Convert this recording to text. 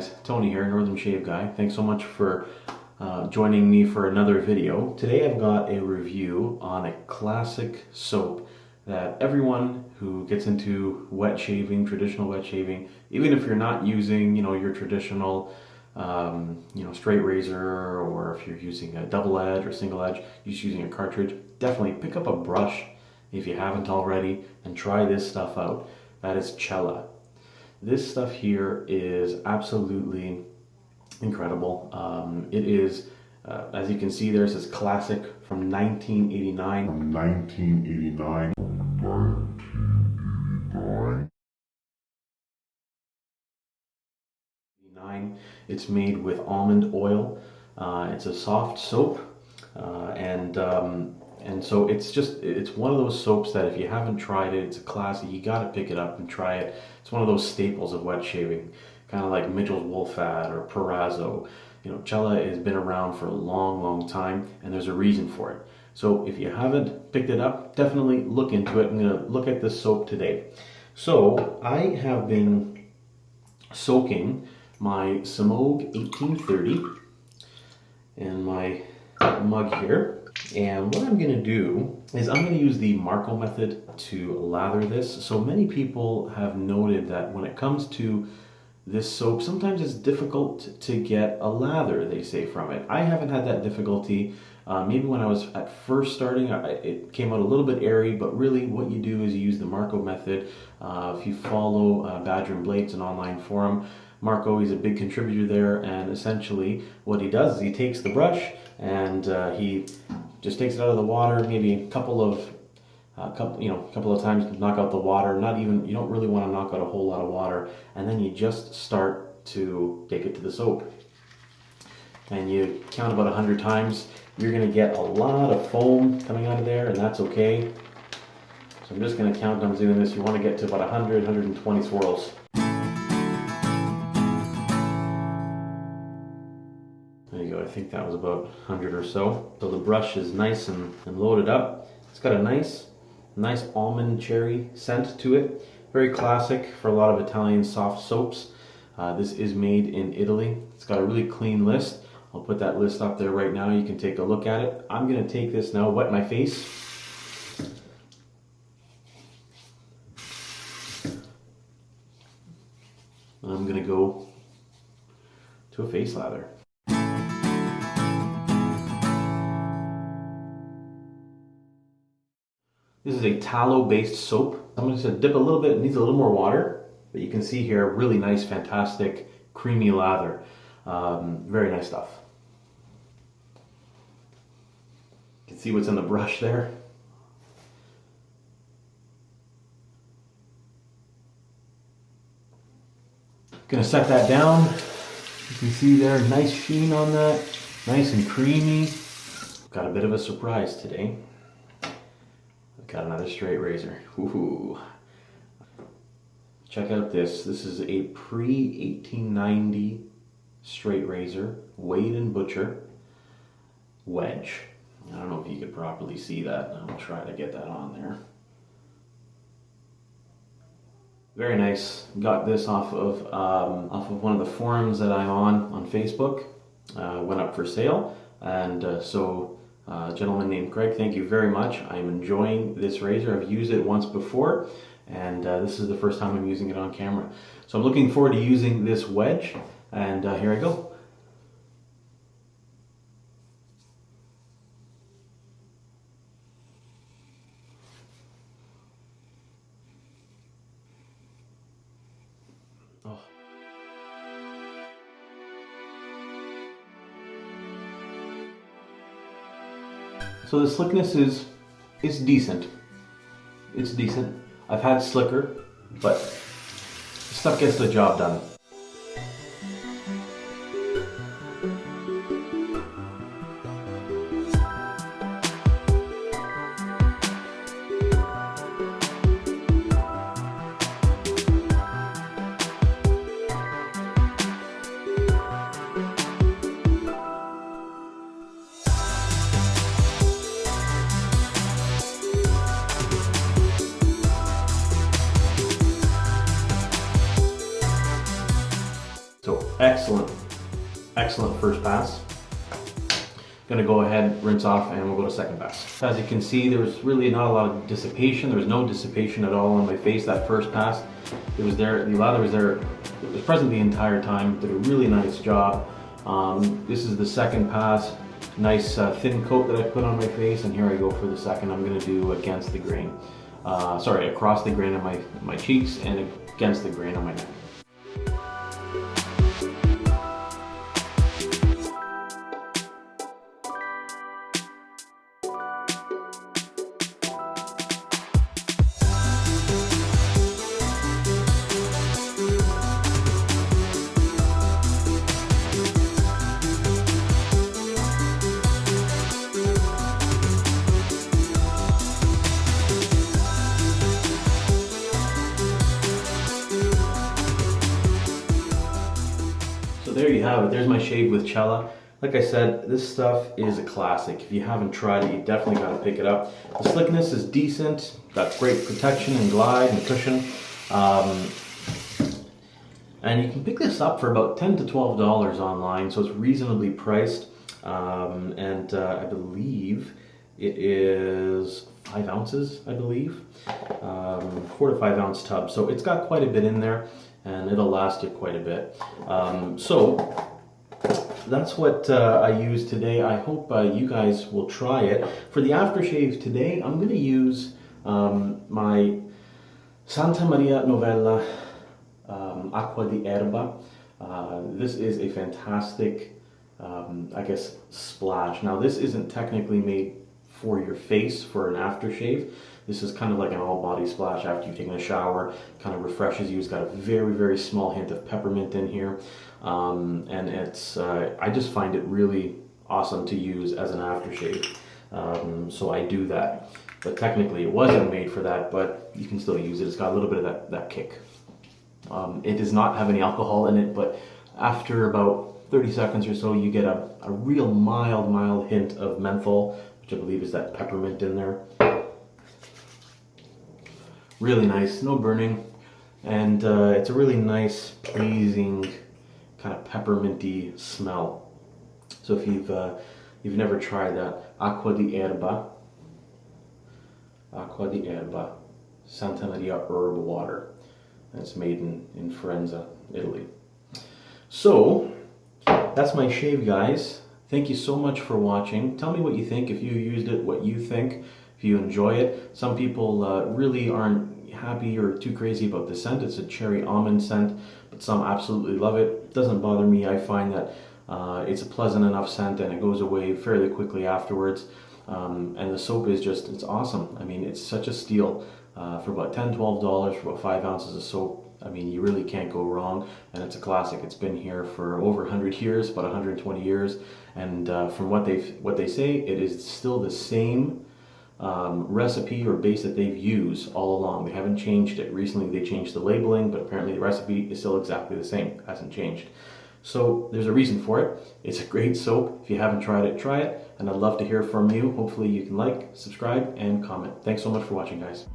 guys, Tony here, Northern Shave Guy. Thanks so much for joining me for another video. Today I've got a review on a classic soap that everyone who gets into wet shaving, traditional wet shaving, even if you're not using, your traditional, straight razor, or if you're using a double edge or single edge, just using a cartridge, definitely pick up a brush if you haven't already and try this stuff out. That is Cella. This stuff here is absolutely incredible. It is, as you can see there, it says classic from 1989. From 1989. It's made with almond oil. It's a soft soap, and so it's one of those soaps that if you haven't tried it, it's a classic. You got to pick it up and try it. It's one of those staples of wet shaving, kind of like Mitchell's Wolf Fat or Perazzo. Cella has been around for a long, long time, and there's a reason for it. So if you haven't picked it up, definitely look into it. I'm going to look at this soap today. So I have been soaking my Semogue 1830 in my mug here. And what I'm going to do is I'm going to use the Marco method to lather this. So many people have noted that when it comes to this soap, sometimes it's difficult to get a lather, they say, from it. I haven't had that difficulty. Maybe when I was at first starting, it came out a little bit airy, but really what you do is you use the Marco method. If you follow Badger and Blade's, an online forum, Marco, he's a big contributor there, and essentially what he does is he takes the brush and he just takes it out of the water, maybe a couple of times to knock out the water. You don't really want to knock out a whole lot of water, and then you just start to take it to the soap. And you count about 100 times. You're going to get a lot of foam coming out of there, and that's okay. So I'm just going to count down doing this. You want to get to about 100, 120 swirls. There you go, I think that was about 100 or so. So the brush is nice and loaded up. It's got a nice almond cherry scent to it. Very classic for a lot of Italian soft soaps. This is made in Italy. It's got a really clean list. I'll put that list up there right now. You can take a look at it. I'm going to take this now, wet my face. I'm going to go to a face lather. This is a tallow-based soap. I'm going to dip a little bit. It needs a little more water, but you can see here, really nice, fantastic, creamy lather. Very nice stuff. You can see what's in the brush there. Going to set that down. You can see there, nice sheen on that, nice and creamy. Got a bit of a surprise today. Got another straight razor. Woohoo! Check out this. This is a pre-1890 straight razor, Wade & Butcher Wedge. I don't know if you could properly see that. I'll try to get that on there. Very nice. Got this off of one of the forums that I'm on Facebook. Went up for sale, and a gentleman named Craig, thank you very much. I'm enjoying this razor. I've used it once before, and this is the first time I'm using it on camera. So I'm looking forward to using this wedge, and here I go. Oh. So the slickness is decent. It's decent. I've had slicker, but this stuff gets the job done. excellent first pass. Gonna go ahead, rinse off, and we'll go to second pass. As you can see, there was really not a lot of dissipation. There was no dissipation at all on my face that first pass. It was there, the lather was there, it was present the entire time. Did a really nice job. This is the second pass. Nice thin coat that I put on my face, and here I go for the second. I'm gonna do against the grain. Sorry, across the grain on my cheeks and against the grain on my neck. So there you have it. There's my shave with Cella. Like I said, this stuff is a classic. If you haven't tried it, you definitely got to pick it up. The slickness is decent. Got great protection and glide and cushion. And you can pick this up for about $10 to $12 online, so it's reasonably priced. I believe it is 5 ounces, I believe. 4 to 5 ounce tub. So it's got quite a bit in there, and it'll last you quite a bit. So that's what I used today. I hope you guys will try it. For the aftershave today, I'm going to use my Santa Maria Novella Acqua di Erba. This is a fantastic, I guess, splash. Now, this isn't technically made for your face for an aftershave. This is kind of like an all-body splash after you've taken a shower. Kind of refreshes you. It's got a very, very small hint of peppermint in here. And it's, I just find it really awesome to use as an aftershave. So I do that. But technically it wasn't made for that, but you can still use it. It's got a little bit of that kick. It does not have any alcohol in it, but after about 30 seconds or so, you get a real mild hint of menthol, which I believe is that peppermint in there. Really nice, no burning, and it's a really nice, pleasing, kind of pepperminty smell. So if you've never tried that, Acqua di Erba, Santa Maria herb water. It's made in Firenze, Italy. So that's my shave, guys. Thank you so much for watching. Tell me what you think, if you used it, what you think, if you enjoy it. Some people really aren't happy or too crazy about the scent. It's a cherry almond scent, but some absolutely love it. It doesn't bother me. I find that it's a pleasant enough scent and it goes away fairly quickly afterwards. And the soap is just, it's awesome. I mean, it's such a steal for about $10, $12 for about 5 ounces of soap. I mean, you really can't go wrong, and it's a classic. It's been here for over 100 years, about 120 years, and from what they say, it is still the same recipe or base that they've used all along. They haven't changed it. Recently they changed the labeling, but apparently the recipe is still exactly the same. It hasn't changed. So there's a reason for it. It's a great soap. If you haven't tried it, try it, and I'd love to hear from you. Hopefully you can like, subscribe, and comment. Thanks so much for watching, guys.